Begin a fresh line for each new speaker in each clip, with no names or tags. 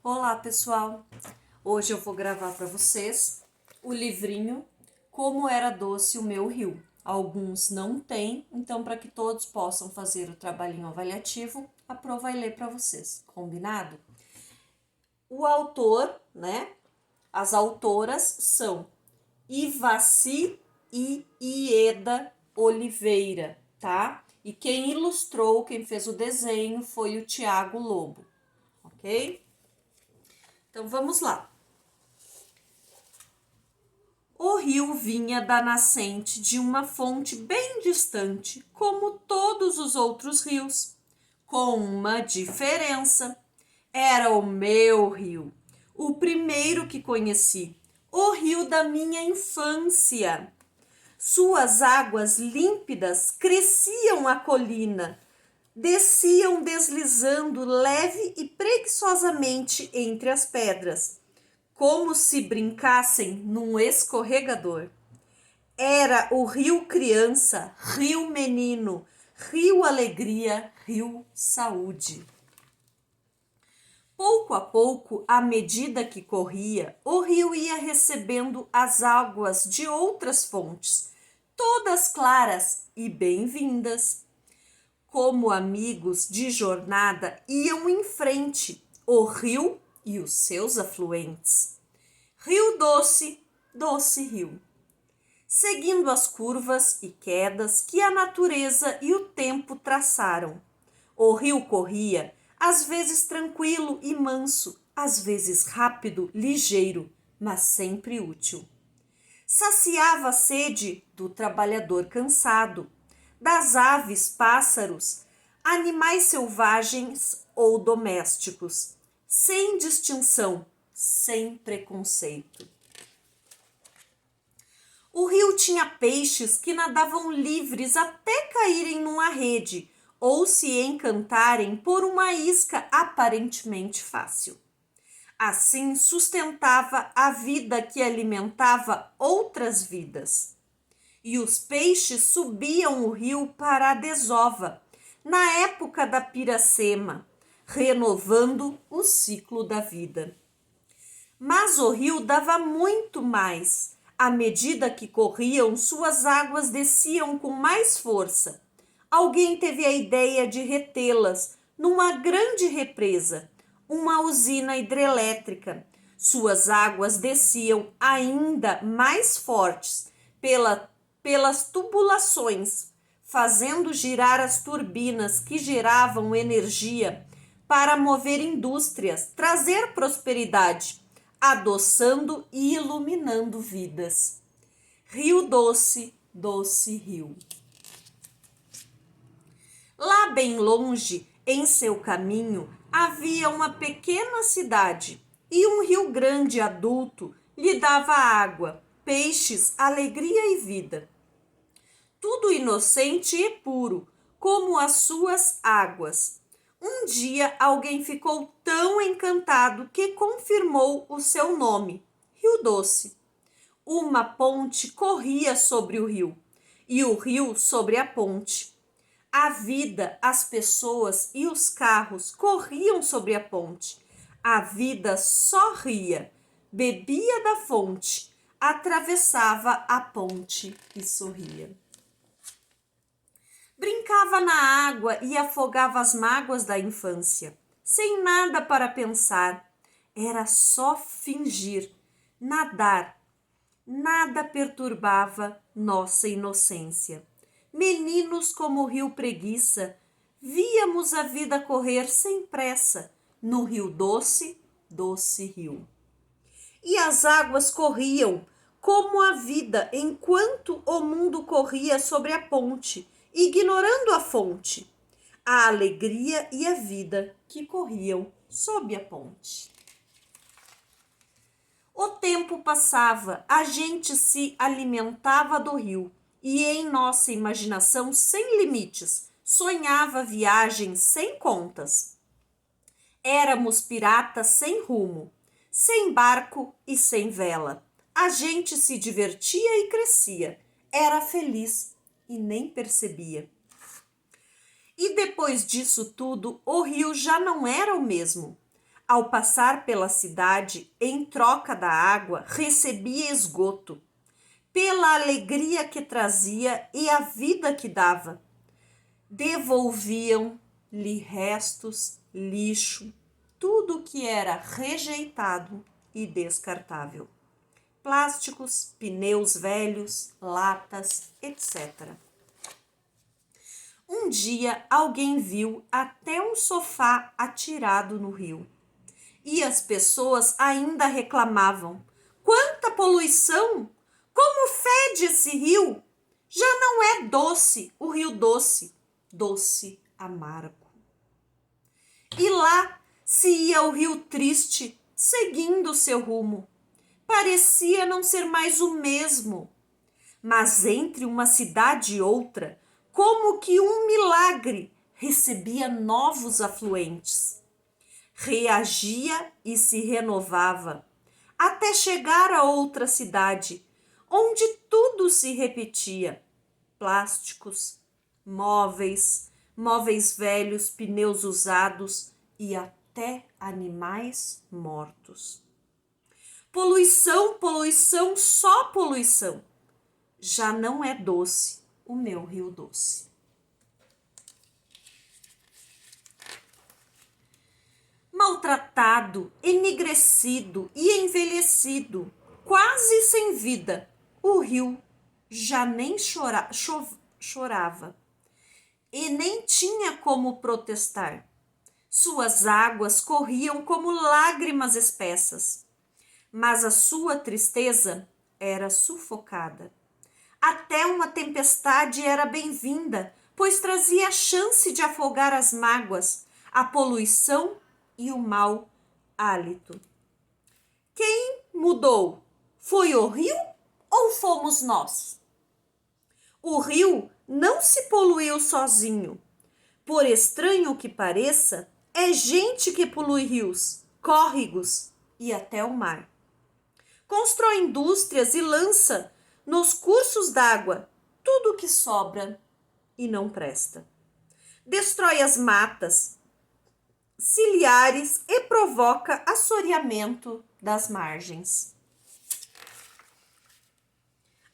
Olá, pessoal! Hoje eu vou gravar para vocês o livrinho Como Era Doce o Meu Rio. Alguns não têm, então para que todos possam fazer o trabalhinho avaliativo, a Pro vai ler para vocês, combinado? O autor, as autoras são Ivaci e Ieda Oliveira, tá? E quem ilustrou, quem fez o desenho foi o Tiago Lobo, ok? Então vamos lá. O rio vinha da nascente de uma fonte bem distante, como todos os outros rios, com uma diferença. Era o meu rio, o primeiro que conheci, o rio da minha infância. Suas águas límpidas cresciam a colina, desciam deslizando leve e preguiçosamente entre as pedras, como se brincassem num escorregador. Era o rio criança, rio menino, rio alegria, rio saúde. Pouco a pouco, à medida que corria, o rio ia recebendo as águas de outras fontes, todas claras e bem-vindas. Como amigos de jornada iam em frente, o rio e os seus afluentes. Rio doce, doce rio. Seguindo as curvas e quedas que a natureza e o tempo traçaram. O rio corria, às vezes tranquilo e manso, às vezes rápido, ligeiro, mas sempre útil. Saciava a sede do trabalhador cansado, das aves, pássaros, animais selvagens ou domésticos, sem distinção, sem preconceito. O rio tinha peixes que nadavam livres até caírem numa rede ou se encantarem por uma isca aparentemente fácil. Assim sustentava a vida que alimentava outras vidas. E os peixes subiam o rio para a desova, na época da piracema, renovando o ciclo da vida. Mas o rio dava muito mais. À medida que corriam, suas águas desciam com mais força. Alguém teve a ideia de retê-las numa grande represa, uma usina hidrelétrica. Suas águas desciam ainda mais fortes pelas tubulações, fazendo girar as turbinas que geravam energia para mover indústrias, trazer prosperidade, adoçando e iluminando vidas. Rio doce, doce rio. Lá bem longe, em seu caminho, havia uma pequena cidade e um rio grande adulto lhe dava água, peixes, alegria e vida. Tudo inocente e puro, como as suas águas. Um dia alguém ficou tão encantado que confirmou o seu nome, Rio Doce. Uma ponte corria sobre o rio, e o rio sobre a ponte. A vida, as pessoas e os carros corriam sobre a ponte. A vida sorria, bebia da fonte, atravessava a ponte e sorria. Brincava na água e afogava as mágoas da infância, sem nada para pensar. Era só fingir, nadar. Nada perturbava nossa inocência. Meninos como o rio Preguiça, víamos a vida correr sem pressa no rio doce, doce rio. E as águas corriam como a vida enquanto o mundo corria sobre a ponte, ignorando a fonte, a alegria e a vida que corriam sob a ponte. O tempo passava, a gente se alimentava do rio e em nossa imaginação sem limites, sonhava viagens sem contas. Éramos piratas sem rumo, sem barco e sem vela. A gente se divertia e crescia, era feliz e nem percebia. E depois disso tudo, o rio já não era o mesmo. Ao passar pela cidade, em troca da água, recebia esgoto, pela alegria que trazia e a vida que dava. Devolviam-lhe restos, lixo, tudo que era rejeitado e descartável. Plásticos, pneus velhos, latas, etc. Um dia alguém viu até um sofá atirado no rio. E as pessoas ainda reclamavam: quanta poluição! Como fede esse rio! Já não é doce o rio doce, doce amargo. E lá se ia o rio triste, seguindo seu rumo. Parecia não ser mais o mesmo. Mas entre uma cidade e outra, como que um milagre, recebia novos afluentes. Reagia e se renovava, até chegar a outra cidade, onde tudo se repetia. Plásticos, móveis, móveis velhos, pneus usados e até animais mortos. Poluição, poluição, só poluição. Já não é doce o meu rio doce. Maltratado, enegrecido e envelhecido, quase sem vida, o rio já nem chorava e nem tinha como protestar. Suas águas corriam como lágrimas espessas, mas a sua tristeza era sufocada. Até uma tempestade era bem-vinda, pois trazia a chance de afogar as mágoas, a poluição e o mau hálito. Quem mudou? Foi o rio ou fomos nós? O rio não se poluiu sozinho. Por estranho que pareça, é gente que polui rios, córregos e até o mar. Constrói indústrias e lança nos cursos d'água tudo o que sobra e não presta. Destrói as matas ciliares e provoca assoreamento das margens.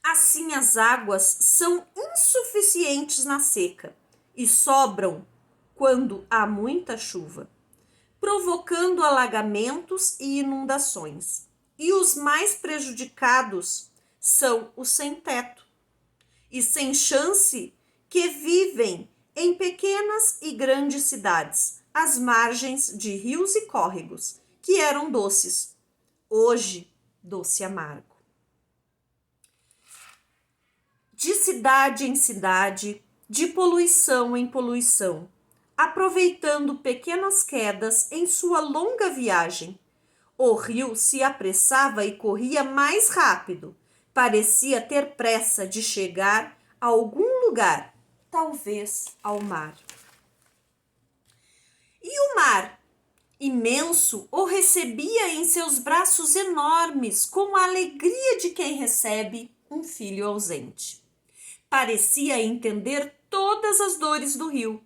Assim, as águas são insuficientes na seca e sobram quando há muita chuva, provocando alagamentos e inundações. E os mais prejudicados são os sem-teto e sem chance, que vivem em pequenas e grandes cidades, às margens de rios e córregos, que eram doces, hoje doce amargo. De cidade em cidade, de poluição em poluição, aproveitando pequenas quedas em sua longa viagem, o rio se apressava e corria mais rápido, parecia ter pressa de chegar a algum lugar, talvez ao mar. E o mar, imenso, o recebia em seus braços enormes, com a alegria de quem recebe um filho ausente. Parecia entender todas as dores do rio,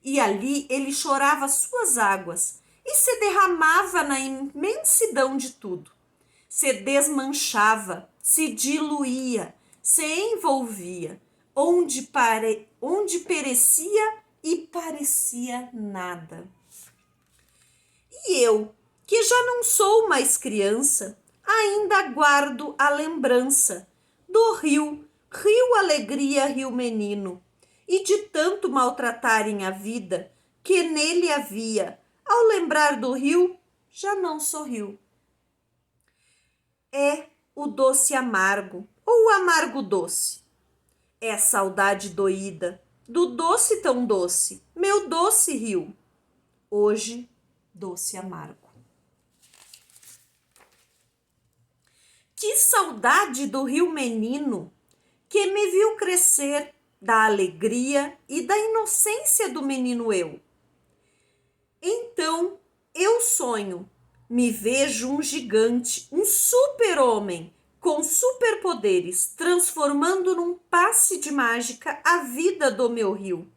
e ali ele chorava suas águas e se derramava na imensidão de tudo. Se desmanchava, se diluía, se envolvia, onde perecia e parecia nada. E eu, que já não sou mais criança, ainda guardo a lembrança do rio, rio alegria, rio menino, e de tanto maltratarem a vida que nele havia. Ao lembrar do rio, já não sorriu. É o doce amargo, ou o amargo doce. É a saudade doída do doce tão doce, meu doce rio. Hoje, doce amargo. Que saudade do rio menino, que me viu crescer, da alegria e da inocência do menino eu. Então eu sonho, me vejo um gigante, um super-homem com superpoderes, transformando num passe de mágica a vida do meu rio,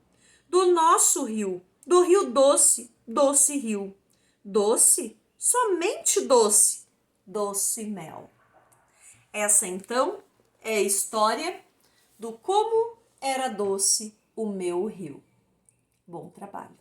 do nosso rio, do rio doce, doce rio. Doce somente doce, doce mel. Essa então é a história do como era doce o meu rio. Bom trabalho!